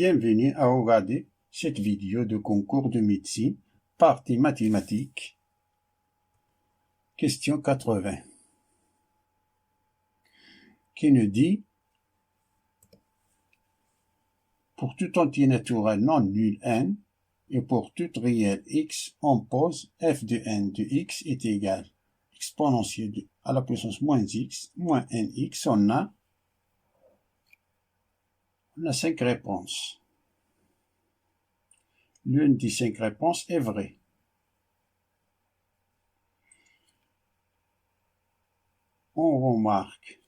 Bienvenue à regarder cette vidéo de concours de médecine, partie mathématiques, question 80, qui nous dit pour tout entier naturel non nul n et pour tout réel x, on pose f de n de x est égal exponentielle à la puissance moins x moins nx. On a 5 réponses. L'une des 5 réponses est vraie. On remarque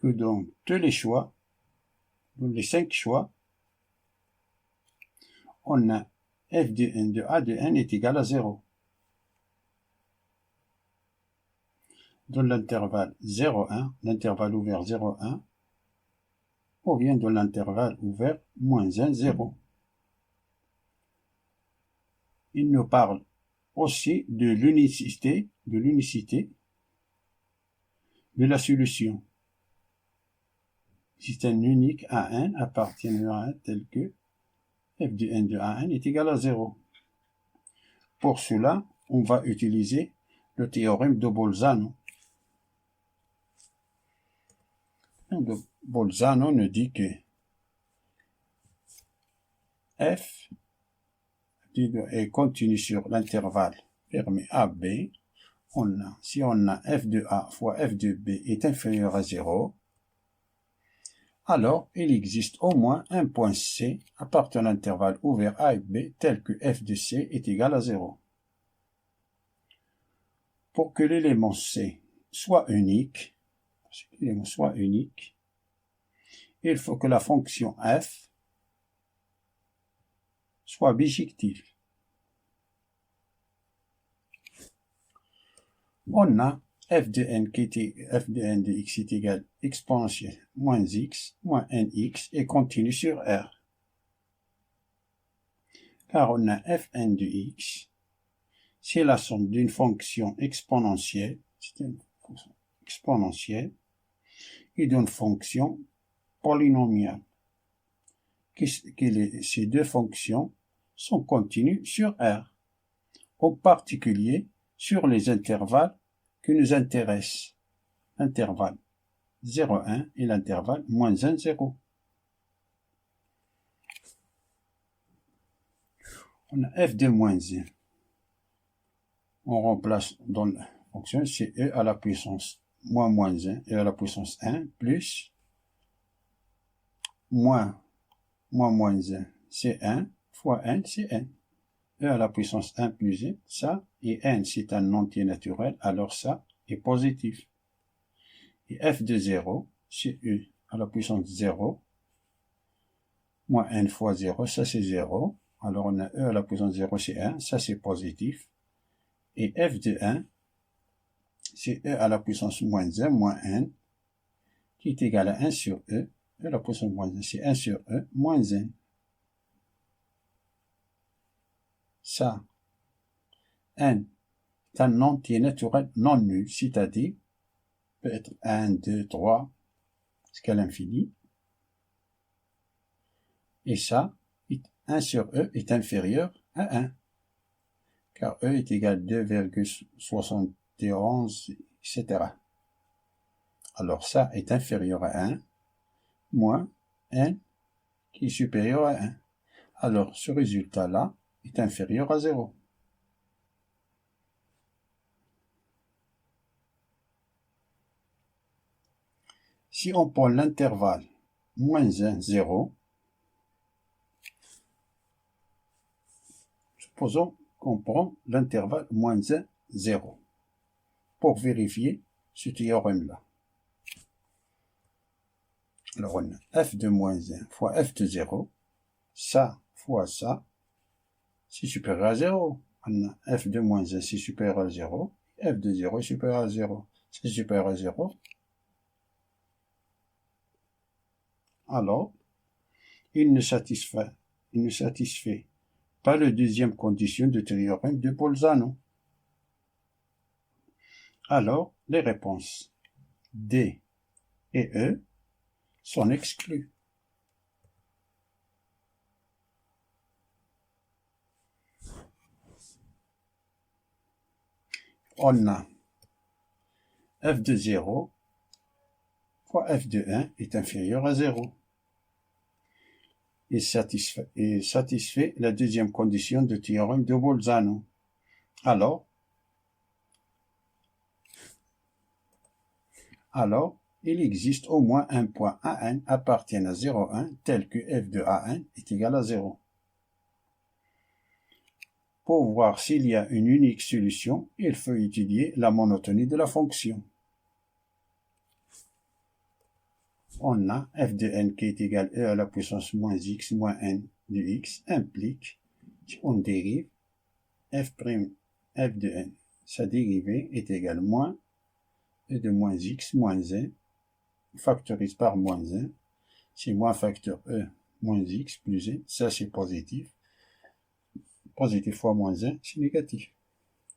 que dans tous les choix, dans les 5 choix, on a f de n de a de n est égal à 0. Dans l'intervalle 0,1, l'intervalle ouvert 0,1, ou bien dans l'intervalle ouvert moins 1, 0. Il nous parle aussi de l'unicité de la solution. Système unique A1 appartient à A1 tel que f de n de A1 est égal à 0. Pour cela, on va utiliser le théorème de Bolzano. Bolzano nous dit que f est continu sur l'intervalle fermé AB. Si on a f de A fois f de B est inférieur à 0, alors il existe au moins un point C à partir de l'intervalle ouvert A et B tel que f de C est égal à 0. Pour que l'élément C soit unique, il faut que la fonction f soit bijective. On a f de n de x est égal exponentielle moins x moins nx et continue sur R. Car on a fn de x, c'est la somme d'une fonction exponentielle, et d'une fonction polynomiale. Ces deux fonctions sont continues sur R, en particulier sur les intervalles qui nous intéressent, l'intervalle 0,1 et l'intervalle moins 1, 0. On a f de moins 1. On remplace dans la fonction, c'est e à la puissance moins 1, e à la puissance 1, plus moins 1, c'est 1, fois n, c'est n. E à la puissance 1 plus 1, ça, et n c'est un entier naturel, alors ça est positif. Et f de 0, c'est e à la puissance 0, moins n fois 0, ça c'est 0. Alors on a e à la puissance 0, c'est 1, ça c'est positif. Et f de 1, c'est e à la puissance moins 1, moins n, qui est égal à 1 sur e. E à la puissance moins 1, c'est 1 sur e, moins 1. Ça, n est un entier naturel non nul, c'est-à-dire peut être 1, 2, 3, jusqu'à l'infini. Et ça, 1 sur e est inférieur à 1, car e est égal à 2,71, etc. Alors ça est inférieur à 1, moins n qui est supérieur à 1. Alors ce résultat-là est inférieur à 0. Si on prend l'intervalle moins 1, 0, supposons qu'on prend l'intervalle moins 1, 0, pour vérifier ce théorème-là. Alors on a f de moins 1 fois f de 0, ça fois ça, c'est supérieur à 0. On a f de moins 1, c'est supérieur à 0, f de 0 est supérieur à 0, c'est supérieur à 0. Alors, il ne satisfait pas la deuxième condition du théorème de Bolzano. Alors, les réponses D et E sont exclues. on a f de 0 fois f de 1 est inférieur à 0. Il satisfait la deuxième condition du théorème de Bolzano. Alors, il existe au moins un point AN appartiennant à 0,1 tel que f de AN est égal à 0. Pour voir s'il y a une unique solution, il faut étudier la monotonie de la fonction. On a f de n qui est égal à e à la puissance moins x moins n de x implique, si on dérive, f' de n, sa dérivée est égale moins e de moins x moins n, factorise par moins 1, c'est moins facteur e moins x plus n, ça c'est positif. Positif fois moins 1, c'est négatif.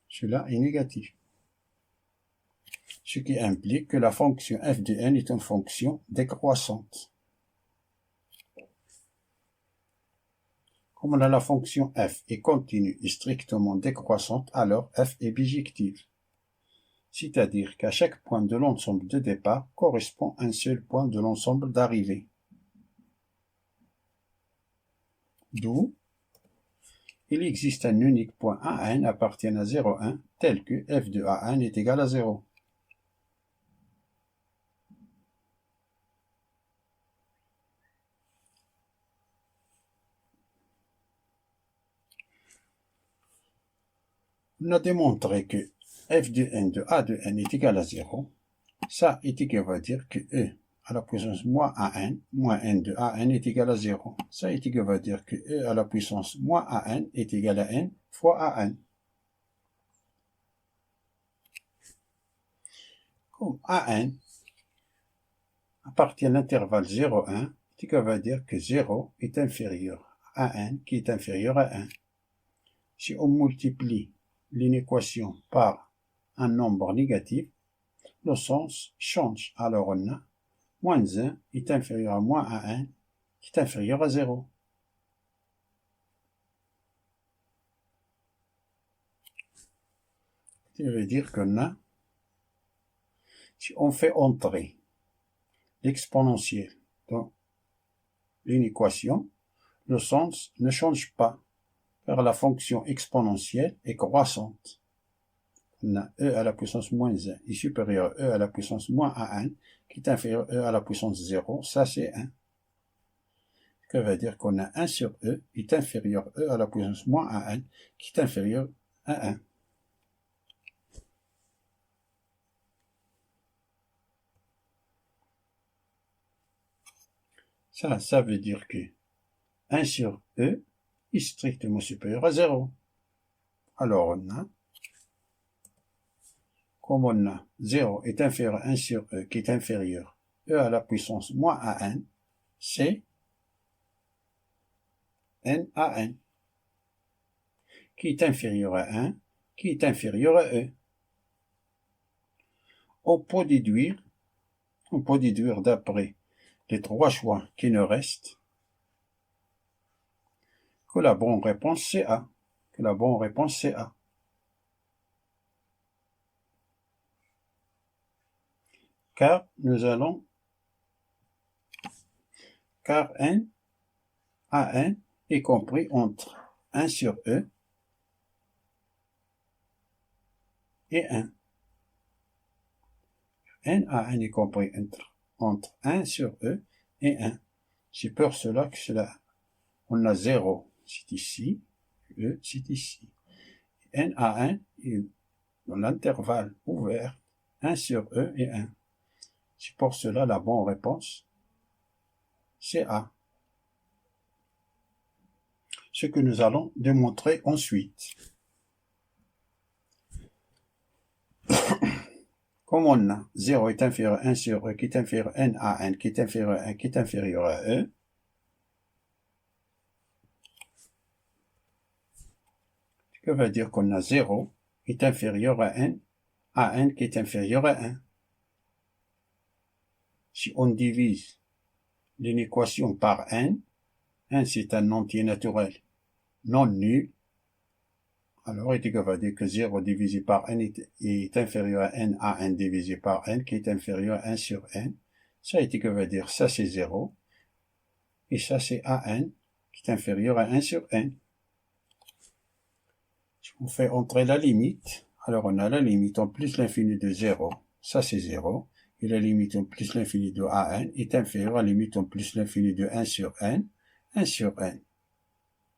Cela est négatif. Ce qui implique que la fonction f de n est une fonction décroissante. Comme on a la fonction f est continue et strictement décroissante, alors f est bijective. C'est-à-dire qu'à chaque point de l'ensemble de départ correspond un seul point de l'ensemble d'arrivée. D'où il existe un unique point AN appartenant à 0,1 tel que f de AN est égal à 0. On a démontré que f de n de a de n est égal à 0. Ça va dire que e à la puissance moins an moins n de an est égal à 0. Ça va dire que e à la puissance moins an est égal à n fois an. Comme an appartient à l'intervalle 0,1, ça va dire que 0 est inférieur à n qui est inférieur à 1. Si on multiplie l'inéquation par un nombre négatif, le sens change. Alors on a moins 1 est inférieur à moins 1 qui est inférieur à 0. Ça veut dire qu'on a, si on fait entrer l'exponentielle dans l'inéquation, le sens ne change pas, car la fonction exponentielle est croissante. On a e à la puissance moins 1 est supérieur à e à la puissance moins 1 qui est inférieur à e à la puissance 0, ça c'est 1. Ce qui veut dire qu'on a 1 sur e est inférieur à e à la puissance moins 1 qui est inférieur à 1. Ça veut dire que 1 sur e est strictement supérieur à 0. Alors on a, comme on a 0 est inférieur à 1 sur e qui est inférieur à e à la puissance moins 1, c'est n à n qui est inférieur à 1 qui est inférieur à e. On peut déduire d'après les trois choix qui nous restent que la bonne réponse c'est A. Car n à n est compris entre 1 sur e et 1. n à n est compris entre 1 sur e et 1. C'est pour cela que on a 0, c'est ici, e, c'est ici. n à 1 est dans l'intervalle ouvert 1 sur e et 1. C'est pour cela la bonne réponse, c'est A. Ce que nous allons démontrer ensuite. Comme on a 0 est inférieur à 1 sur e qui est inférieur à n à n qui est inférieur à 1 qui est inférieur à e, ce qui veut dire qu'on a 0 est inférieur à n qui est inférieur à 1. Si on divise l'inéquation par n c'est un entier naturel non nul, Alors, Hétiga va dire que 0 divisé par n est inférieur à n divisé par n, qui est inférieur à 1 sur n. Ça, Hétiga va dire, ça c'est 0. Et ça c'est an, qui est inférieur à 1 sur n. Si on fait entrer la limite, alors on a la limite en plus l'infini de 0. Ça c'est 0. Et la limite en plus l'infini de an est inférieure à la limite en plus l'infini de 1 sur n. 1 sur n.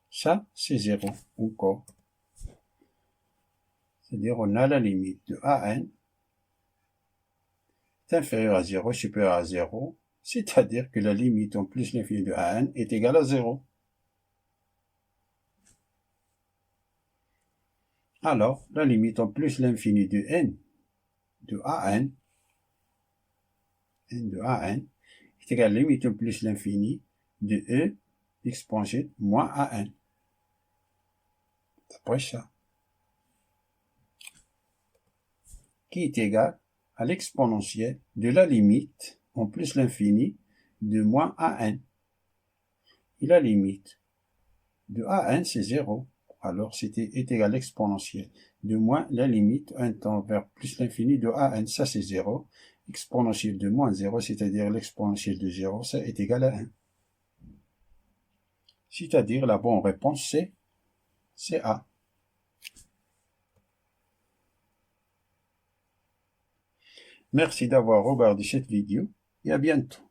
Ça, c'est 0 encore. C'est-à-dire, on a la limite de an est inférieure à 0, supérieure à 0. C'est-à-dire que la limite en plus l'infini de an est égale à 0. Alors, la limite en plus l'infini de n de an est égale à la limite en plus l'infini de e exponentielle moins an. D'après ça. Qui est égal à l'exponentielle de la limite en plus l'infini de moins an. Et la limite de an, c'est 0. Alors, est égal à l'exponentielle de moins la limite 1 tend vers plus l'infini de an. Ça, c'est 0. Exponentielle de moins 0, c'est-à-dire l'exponentielle de 0, ça est égal à 1. C'est-à-dire, la bonne réponse, c'est A. Merci d'avoir regardé cette vidéo et à bientôt.